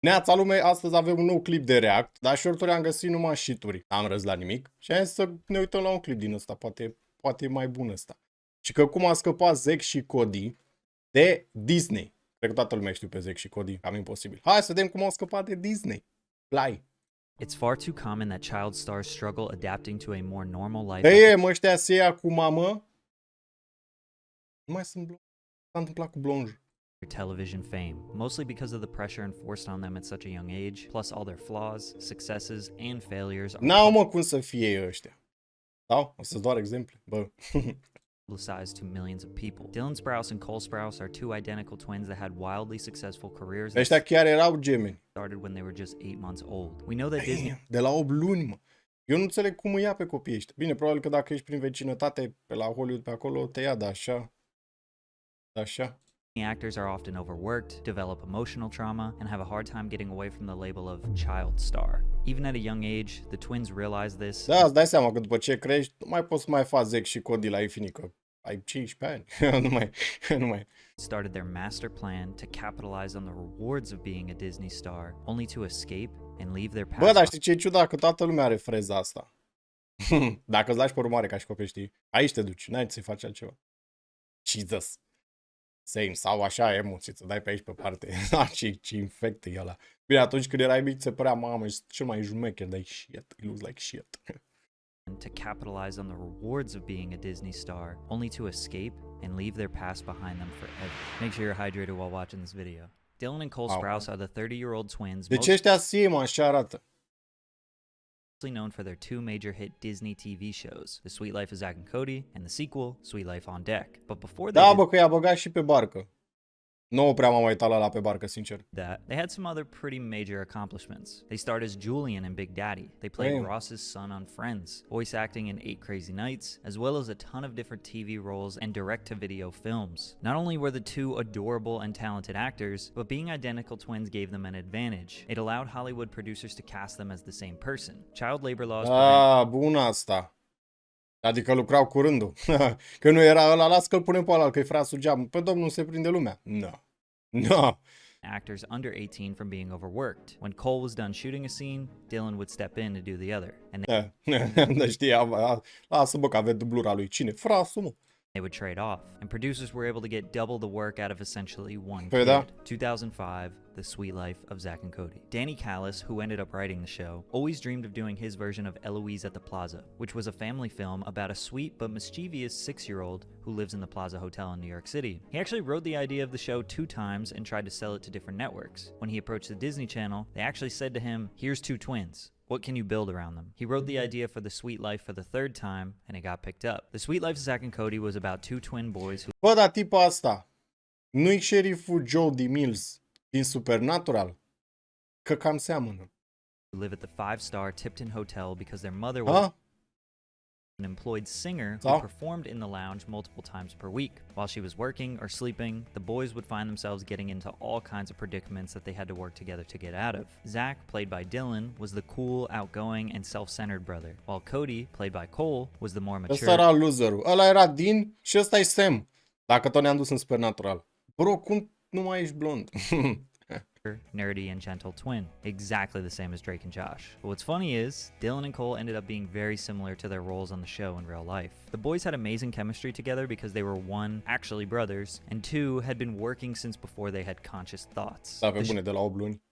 Neața lume, astăzi avem un nou clip de React, dar short-uri am găsit numai shit-uri. N-am râs la nimic și am zis să ne uităm la un clip din ăsta, poate e mai bun ăsta. Și că cum a scăpat Zack și Cody de Disney. Cred că toată lumea știu pe Zack și Cody, cam imposibil. Hai să vedem cum au scăpat de Disney. Play. It's far too common that child stars struggle adapting to a more normal life. Mă, ăștia se ia cu mamă. Nu mai sunt blonj. S-a întâmplat cu blonj. Television fame, mostly because of the pressure enforced on them at such a young age, plus all their flaws, successes, and failures are N-au mă cum să fie ei ăștia. Sau? O să-ți doar exemple. Bă. publicized to millions of people. Dylan Sprouse and Cole Sprouse are two identical twins that had wildly successful careers that Ăștia chiar erau gemeni. started when they were just 8 months old. We know that Disney De la 8 luni, mă. Eu nu înțeleg cum îi ia pe copiii ăștia. Bine, probabil că dacă ești prin vecinătate pe la Hollywood pe acolo, te ia de așa. De așa. actors are often overworked, develop emotional trauma, and have a hard time getting away from the label of child star. Even at a young age, the twins realize this. Da, îți dai seama că după ce crești, nu mai poți să mai faci Zack și Cody la infinit, că ai 15 ani. nu mai. Started their master plan to capitalize on the rewards of being a Disney star, only to escape and leave their past. Bă, dar știi ce e ciudat? Că toată lumea are freza asta. Dacă îți lași părul mare ca și copil, știi? Aici te duci, n-ai să-i faci altceva. Jesus. Same. Sau așa emoții, să dai pe aici pe parte. ce infectă e ăla. Bine, atunci când erai mic, se părea, mamă, ești cel mai jmecher, dai shit. It looks like shit. To capitalize on the rewards of being a Disney star, only to escape and leave their past behind them forever. Make sure you're hydrated while watching this video. Dylan and Cole Sprouse are the 30-year-old twins, Deci ăștia sim, așa arată. mostly known for their two major hit Disney TV shows, The Sweet Life of Zack and Cody and the sequel, Sweet Life on Deck. But before they Da, did bă, că i-a băgat și pe barcă. Nu prea m-am uitat la ăla pe barcă, sincer. that, they had some other pretty major accomplishments. They starred as Julian in Big Daddy. They played Damn. Ross's son on Friends, voice acting in 8 Crazy Nights, as well as a ton of different TV roles and direct-to-video films. Not only were the two adorable and talented actors, but being identical twins gave them an advantage. It allowed Hollywood producers to cast them as the same person. Child labor laws Ah, bun asta. Adică lucrau cu rândul. Că nu era ăla, las că-l punem pe ăla, că e frasul geam. Pe domnul se prinde lumea. No. No. actors under 18 from being overworked. When Cole was done shooting a scene, Dylan would step in to do the other. And Da, știi, lasă bă că avea dublura lui. Cine? Frasul, mă. they would trade off, and producers were able to get double the work out of essentially one Păi kid. da. 2005, The Sweet Life of Zack and Cody. Danny Callis, who ended up writing the show, always dreamed of doing his version of Eloise at the Plaza, which was a family film about a sweet but mischievous 6-year-old who lives in the Plaza Hotel in New York City. He actually wrote the idea of the show 2 times and tried to sell it to different networks. When he approached the Disney Channel, they actually said to him, "Here's 2 twins. What can you build around them?" He wrote the idea for The Sweet Life for the 3rd time, and it got picked up. The Sweet Life of Zack and Cody was about 2 twin boys who Bă, dar tipa asta, nu-i șeriful Jody Mills din Supernatural? Că cam seamănă. live at the 5-star Tipton Hotel because their mother was Ha? an employed singer who So? performed in the lounge multiple times per week. While she was working or sleeping, the boys would find themselves getting into all kinds of predicaments that they had to work together to get out of. Zack, played by Dylan, was the cool, outgoing, and self-centered brother, while Cody, played by Cole, was the more mature. Ăsta era loserul. Ăla era Dean și ăsta e Sam. Dacă tot ne-am dus în Supernatural. Bro, cum nu mai ești blond? nerdy and gentle twin, exactly the same as Drake and Josh. But what's funny is, Dylan and Cole ended up being very similar to their roles on the show in real life. The boys had amazing chemistry together because they were 1, actually brothers, and 2, had been working since before they had conscious thoughts. Da, pe bune, de la 8 luni.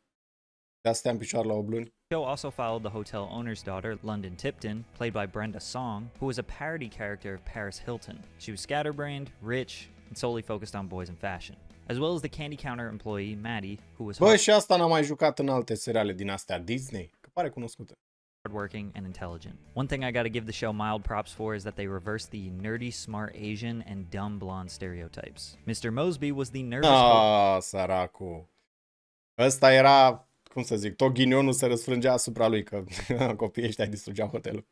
De asta în picioare la 8 luni. The show also followed the hotel owner's daughter, London Tipton, played by Brenda Song, who was a parody character of Paris Hilton. She was scatterbrained, rich, and solely focused on boys and fashion, as well as the candy counter employee, Maddie, who was Bă, și asta n-am mai jucat în alte seriale din astea Disney, că pare cunoscută. hardworking and intelligent. One thing I gotta give the show mild props for is that they reversed the nerdy, smart Asian and dumb blonde stereotypes. Mr. Mosby was the nervous Ah, săracu. Ăsta era, cum să zic, tot ghinionul se răsfrângea asupra lui, că copiii ăștia distrugeau hotelul.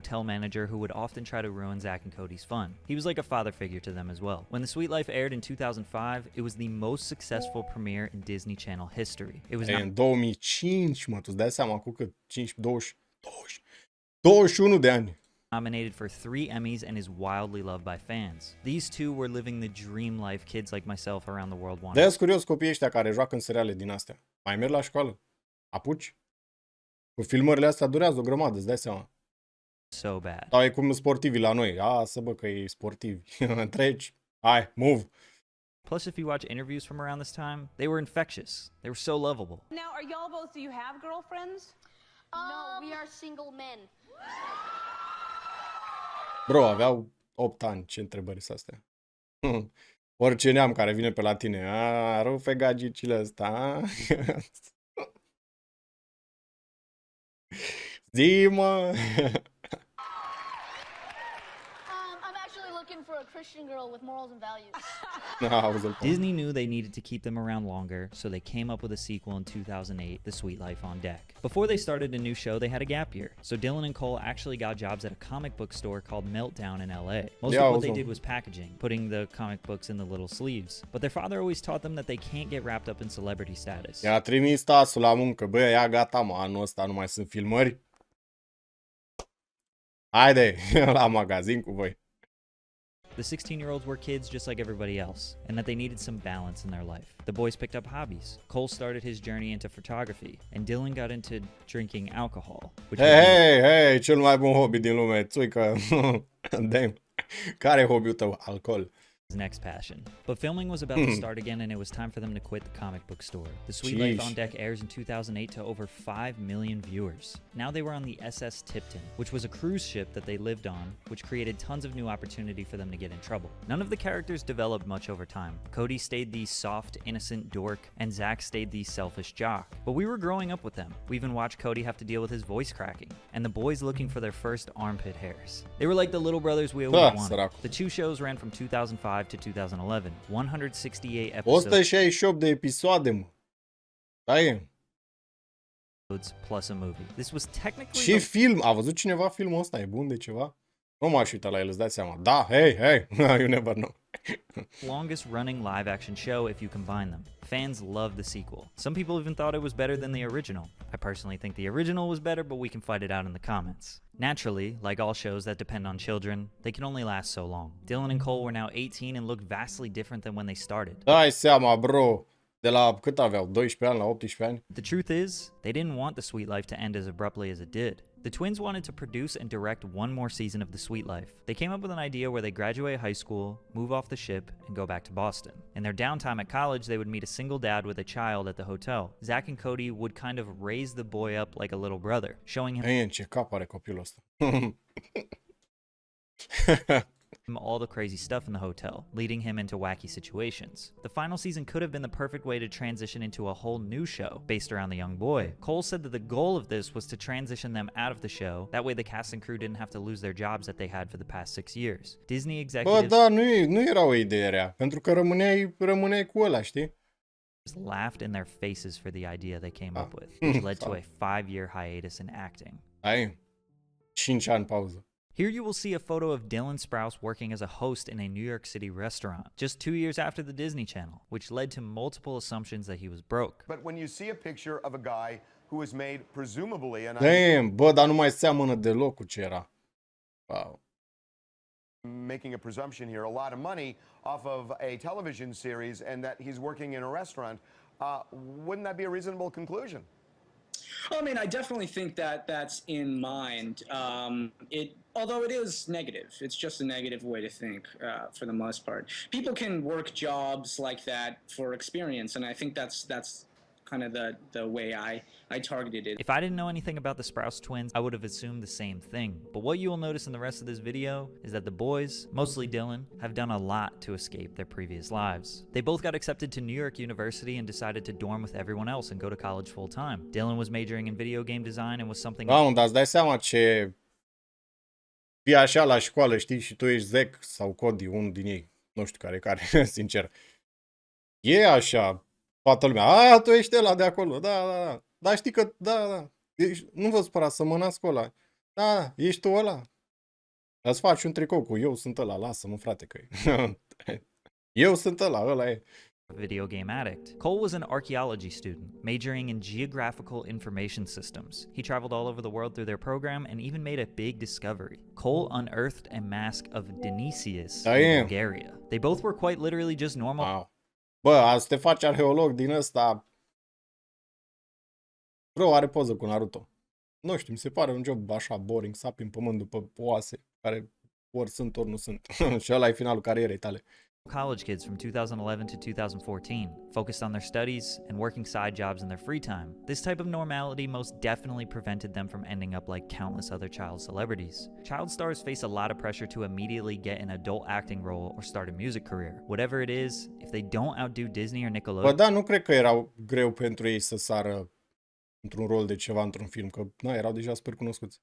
hotel manager who would often try to ruin Zack and Cody's fun. He was like a father figure to them as well. When The Sweet Life aired in 2005, it was the most successful premiere in Disney Channel history. It was În 2005, mă, tu îți dai seama cu cât? 5, 20, 20, 21 de ani. nominated for 3 Emmys and is wildly loved by fans. These two were living the dream life kids like myself around the world wanted. De-aia sunt curios copiii ăștia care joacă în seriale din astea. Mai merg la școală? Apuci? Cu filmările astea durează o grămadă, îți dai seama. So bad. Sau e cum sportivii la noi. Să bă că e sportivi. Treci. Hai, move. Plus, if you watch interviews from around this time, they were infectious. They were so lovable. Now, are y'all both, do you have girlfriends? No, we are single men. Bro, aveau 8 ani. Ce întrebări sunt astea? Orice neam care vine pe la tine. Rufe gagicile ăsta. Zi, mă. I'm actually looking for a Christian girl with morals and values. Disney knew they needed to keep them around longer, so they came up with a sequel in 2008, The Sweet Life on Deck. Before they started a new show, they had a gap year, so Dylan and Cole actually got jobs at a comic book store called Meltdown in LA. Most of what they did was packaging, putting the comic books in the little sleeves. But their father always taught them that they can't get wrapped up in celebrity status. I-a trimis tasul la muncă. Bă, ia gata, mă, anul ăsta nu mai sunt filmări. Haide, la magazin cu voi. The 16-year-olds were kids just like everybody else, and that they needed some balance in their life. The boys picked up hobbies. Cole started his journey into photography, and Dylan got into drinking alcohol. Which Hei, cel mai bun hobby din lume, țuică. Damn. Care e hobby-ul tău? Alcool. his next passion. But filming was about to start again, and it was time for them to quit the comic book store. The Sweet Life on Deck airs in 2008 to over 5 million viewers. Now they were on the SS Tipton, which was a cruise ship that they lived on, which created tons of new opportunity for them to get in trouble. None of the characters developed much over time. Cody stayed the soft, innocent dork, and Zack stayed the selfish jock. But we were growing up with them. We even watched Cody have to deal with his voice cracking, and the boys looking for their first armpit hairs. They were like the little brothers we always wanted. The two shows ran from 2005 to 2011, 168 episodes. 168 de episoade, mă. Da e. Plus a movie. This was technically Și film. A văzut cineva filmul ăsta? E bun de ceva? Nu m-aș uita la el, îți dai seama. Da, hey, you never know. longest running live action show if you combine them. Fans loved the sequel. Some people even thought it was better than the original. I personally think the original was better, but we can fight it out in the comments. Naturally, like all shows that depend on children, they can only last so long. Dylan and Cole were now 18 and looked vastly different than when they started. Dai seama, bro. De la cât aveau? 12 ani la 18 ani? The truth is, they didn't want The Sweet Life to end as abruptly as it did. The twins wanted to produce and direct one more season of The Sweet Life. They came up with an idea where they graduate high school, move off the ship, and go back to Boston. In their downtime at college, they would meet a single dad with a child at the hotel. Zack and Cody would kind of raise the boy up like a little brother, showing him Ce cap are copilul ăsta. all the crazy stuff in the hotel, leading him into wacky situations. The final season could have been the perfect way to transition into a whole new show based around the young boy. Cole said that the goal of this was to transition them out of the show. That way the cast and crew didn't have to lose their jobs that they had for the past 6 years. Disney executives Bă, da, nu era o idee rea, pentru că rămâneai cu ăla, știi? laughed in their faces for the idea they came up with, which led to a 5-year hiatus in acting. Ai, 5 ani pauză. Here you will see a photo of Dylan Sprouse working as a host in a New York City restaurant, just 2 years after the Disney Channel, which led to multiple assumptions that he was broke. But when you see a picture of a guy who was made presumably an Damn, bă, dar nu mai seamănă deloc cu ce era. Wow. making a presumption here, a lot of money off of a television series and that he's working in a restaurant, wouldn't that be a reasonable conclusion? I mean, I definitely think that that's in mind. Although it is negative, it's just a negative way to think for the most part. People can work jobs like that for experience, and I think that's kind of the way I targeted it. If I didn't know anything about the Sprouse twins, I would have assumed the same thing. But what you will notice in the rest of this video is that the boys, mostly Dylan, have done a lot to escape their previous lives. They both got accepted to New York University and decided to dorm with everyone else and go to college full time. Dylan was majoring in video game design and was something... Da, dar îți dai seama ce... Fii așa la școală, știi, și tu ești Zack sau Cody, unul din ei. Nu știu care, sincer. E așa... Toată lumea, tu ești ăla de acolo, da. Dar știi că, da. Nu vă spărați să mă nasc ăla. Da, ești tu ăla. Îți faci un tricou cu eu sunt ăla, lasă-mă frate că eu sunt ăla e. Video game addict. Cole was an archaeology student, majoring in geographical information systems. He traveled all over the world through their program and even made a big discovery. Cole unearthed a mask of Dionysius in Bulgaria. They both were quite literally just normal... Wow. Bă, azi te faci arheolog din ăsta, Bro, are poză cu Naruto. Nu știu, mi se pare un job așa boring, sapi în pământ după oase, care ori sunt, ori nu sunt. Și ăla e finalul carierei tale. College kids from 2011 to 2014, focused on their studies and working side jobs in their free time. This type of normality most definitely prevented them from ending up like countless other child celebrities. Child stars face a lot of pressure to immediately get an adult acting role or start a music career. Whatever it is, if they don't outdo Disney or Bă, Nickelodeon, da, nu cred că era greu pentru ei să sară într-un rol de ceva într-un film, că, na, erau deja super cunoscuți.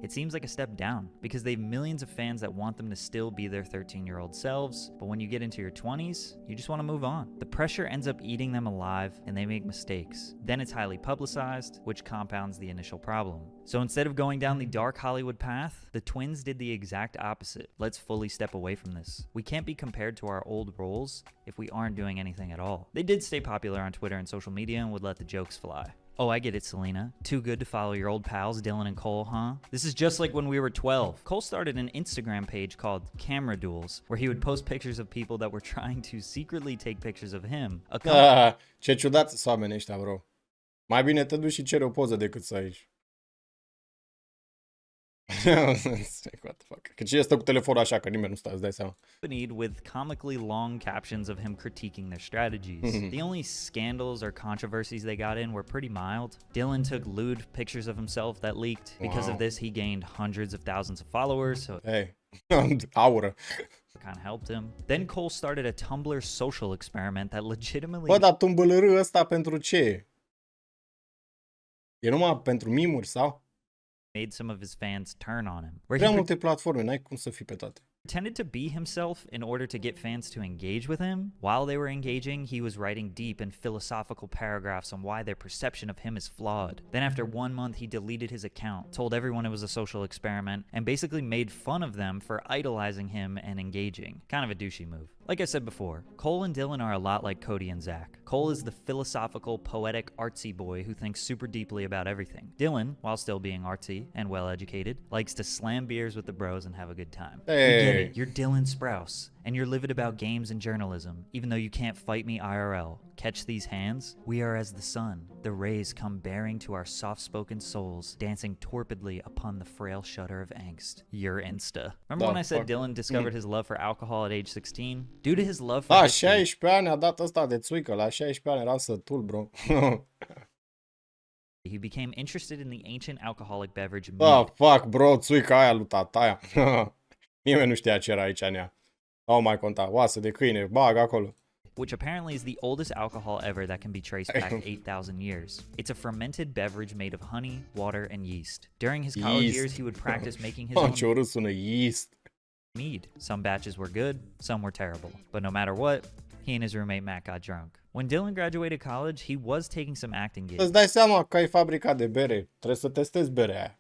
it seems like a step down because they have millions of fans that want them to still be their 13-year-old selves, but when you get into your 20s, you just want to move on. The pressure ends up eating them alive and they make mistakes. Then it's highly publicized, which compounds the initial problem. So instead of going down the dark Hollywood path, the twins did the exact opposite. Let's fully step away from this. We can't be compared to our old roles if we aren't doing anything at all. They did stay popular on Twitter and social media and would let the jokes fly. Oh, I get it, Selena. Too good to follow your old pals, Dylan and Cole, huh? This is just like when we were 12. Cole started an Instagram page called Camera Duels, where he would post pictures of people that were trying to secretly take pictures of him. Ce ciudați sunt oamenii ăștia, bro. Mai bine te duci și ceri o poză decât să aici. What the fuck? Că cine stă cu telefonul așa, că nimeni nu stă, îți dai seama. Accompanied with comically long captions of him critiquing their strategies. The only scandals or controversies they got in were pretty mild. Dylan took lewd pictures of himself that leaked. Because of this, he gained hundreds of thousands of followers, so Hey, aură. it kind of helped him. Then Cole started a Tumblr social experiment that legitimately Bă, dar Tumblr ăsta pentru ce? E numai pentru mimuri sau? made some of his fans turn on him. Where Prea he multe platforme, n-ai cum să fii pe toate. pretended to be himself in order to get fans to engage with him. While they were engaging, he was writing deep and philosophical paragraphs on why their perception of him is flawed. Then after 1 month, he deleted his account, told everyone it was a social experiment, and basically made fun of them for idolizing him and engaging. Kind of a douchey move. Like I said before, Cole and Dylan are a lot like Cody and Zack. Cole is the philosophical, poetic, artsy boy who thinks super deeply about everything. Dylan, while still being artsy and well-educated, likes to slam beers with the bros and have a good time. We get it. You're Dylan Sprouse, and you're livid about games and journalism, even though you can't fight me IRL. Catch these hands? We are as the sun. The rays come bearing to our soft-spoken souls, dancing torpidly upon the frail shudder of angst. You're Insta. Remember when I said Dylan discovered his love for alcohol at age 16? Due to his love for Da, history, 16 ani a dat ăsta de țuică. La 16 ani eram sătul, bro. he became interested in the ancient alcoholic beverage mead. Da, fuck, bro, țuica aia lui tataia. Nimeni nu știa ce era aici în ea. Nu mai conta. Oase de câine, bag acolo. Which apparently is the oldest alcohol ever that can be traced back 8,000 years. It's a fermented beverage made of honey, water, and yeast. During his college Yeast. years, he would practice making his own Ce urât sună yeast. mead. Some batches were good, some were terrible. But no matter what, he and his roommate Matt got drunk. When Dylan graduated college, he was taking some acting gigs. Îți dai seama că ai fabrica de bere. Trebuie să testezi berea aia.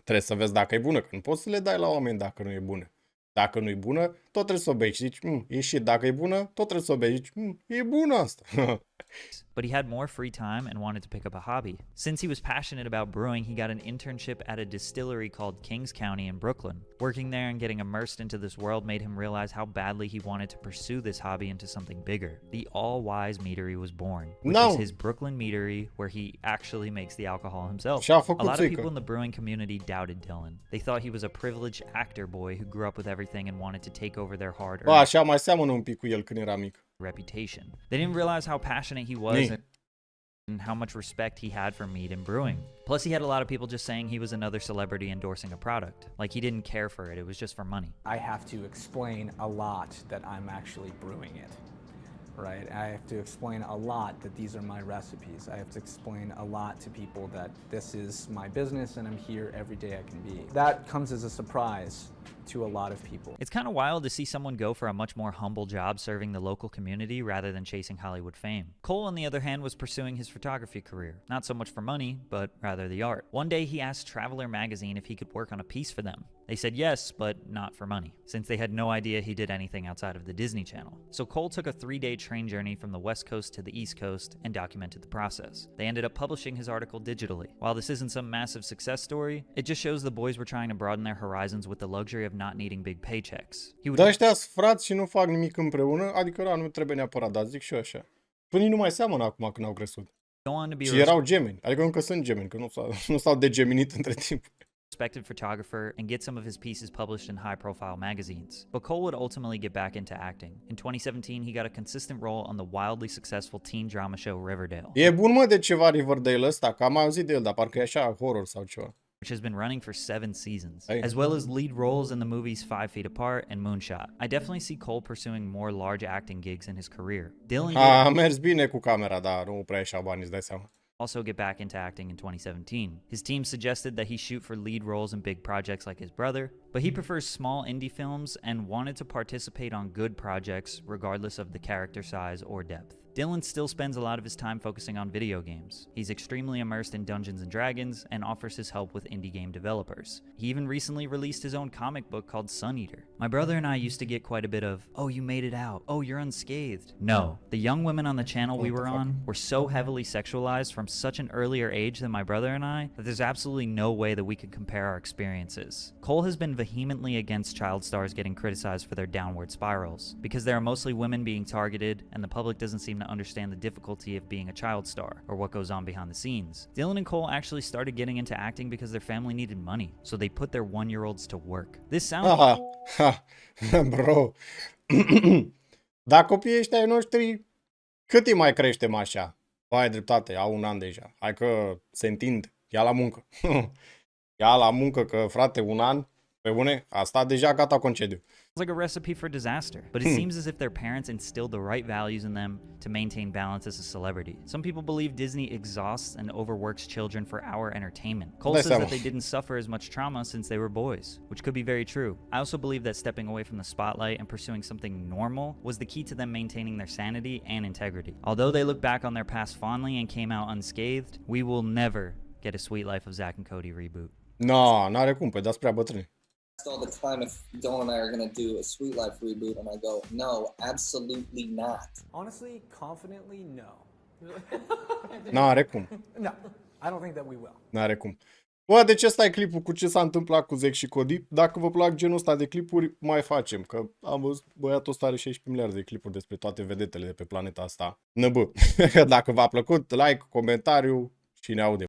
Trebuie să vezi dacă e bună, că nu poți să le dai la oameni dacă nu e bună. Dacă nu e bună, tot trebuie să o bei și zici, e shit. Dacă e bună, tot trebuie să o bei și zici, e bună asta. But he had more free time and wanted to pick up a hobby. Since he was passionate about brewing, he got an internship at a distillery called Kings County in Brooklyn. Working there and getting immersed into this world made him realize how badly he wanted to pursue this hobby into something bigger. The All-Wise Meadery was born, which is his Brooklyn meadery where he actually makes the alcohol himself. Și a A făcut lot of țuică. people in the brewing community doubted Dylan. They thought he was a privileged actor boy who grew up with everything and wanted to take over their Bă, hard-earned așa mai seamănă un pic cu el când era mic. reputation. They didn't realize how passionate he was and how much respect he had for mead and brewing. Plus, he had a lot of people just saying he was another celebrity endorsing a product. Like, he didn't care for it. It was just for money. I have to explain a lot that I'm actually brewing it, right? I have to explain a lot that these are my recipes. I have to explain a lot to people that this is my business and I'm here every day I can be. That comes as a surprise to a lot of people. It's kind of wild to see someone go for a much more humble job serving the local community rather than chasing Hollywood fame. Cole, on the other hand, was pursuing his photography career. Not so much for money, but rather the art. One day he asked Traveler magazine if he could work on a piece for them. They said yes, but not for money, since they had no idea he did anything outside of the Disney Channel. So Cole took a 3-day train journey from the West Coast to the East Coast and documented the process. They ended up publishing his article digitally. While this isn't some massive success story, it just shows the boys were trying to broaden their horizons with the luxury of not needing big paychecks. He would Dar ăștia-s frați și nu fac nimic împreună, adică da, nu trebuie neapărat, dar zic și eu așa. Până nu mai seamănă acum când au crescut. Go on to be Și erau gemeni. Adică încă sunt gemeni, că nu s-au degeminit între timp. respected photographer and get some of his pieces published in high-profile magazines. But Cole would ultimately get back into acting. In 2017, he got a consistent role on the wildly successful teen drama show Riverdale. E bun, mă, de ceva Riverdale ăsta, că am mai auzit de el, dar parcă e așa horror sau ceva. Which has been running for 7 seasons, Hey. as well as lead roles in the movies 5 Feet Apart and Moonshot. I definitely see Cole pursuing more large acting gigs in his career. Dylan A mers bine cu camera, dar nu prea ieșeau bani, îți dai seama. also get back into acting in 2017. His team suggested that he shoot for lead roles in big projects like his brother, but he prefers small indie films and wanted to participate on good projects regardless of the character size or depth. Dylan still spends a lot of his time focusing on video games. He's extremely immersed in Dungeons & Dragons and offers his help with indie game developers. He even recently released his own comic book called Sun Eater. My brother and I used to get quite a bit of, "Oh, you made it out. Oh, you're unscathed." No, the young women on the channel we were on were so heavily sexualized from such an earlier age than my brother and I that there's absolutely no way that we could compare our experiences. Cole has been vehemently against child stars getting criticized for their downward spirals, because there are mostly women being targeted and the public doesn't seem to understand the difficulty of being a child star or what goes on behind the scenes. Dylan and Cole actually started getting into acting because their family needed money, so they put their 1-year-olds to work. This sounds Bro. Dar copiii ăștia ai noștri, cât îi mai creștem așa? Ai dreptate, au 1 an deja. Hai că se întind. Ia la muncă. Ia la muncă că, frate, 1 an, pe bune, a stat deja gata concediu. like a recipe for disaster, but it seems as if their parents instilled the right values in them to maintain balance as a celebrity. Some people believe Disney exhausts and overworks children for our entertainment. Cole says that they didn't suffer as much trauma since they were boys, which could be very true. I also believe that stepping away from the spotlight and pursuing something normal was the key to them maintaining their sanity and integrity. Although they look back on their past fondly and came out unscathed, we will never get a Sweet Life of Zack and Cody reboot. No, n-are cum, păi dați prea bătrâni. All the time if Dylan and I are going to do a Sweet Life reboot, and I go, no, absolutely not. Honestly, confidently, no. N-are cum. No, I don't think that we will. N-are cum. Bă, deci ăsta e clipul cu ce s-a întâmplat cu Zack și Cody. Dacă vă plac genul ăsta de clipuri, mai facem. Că am văzut, băiatul ăsta are 16 miliarde de clipuri despre toate vedetele de pe planeta asta. Năbă. Dacă v-a plăcut, like, comentariu și ne audem.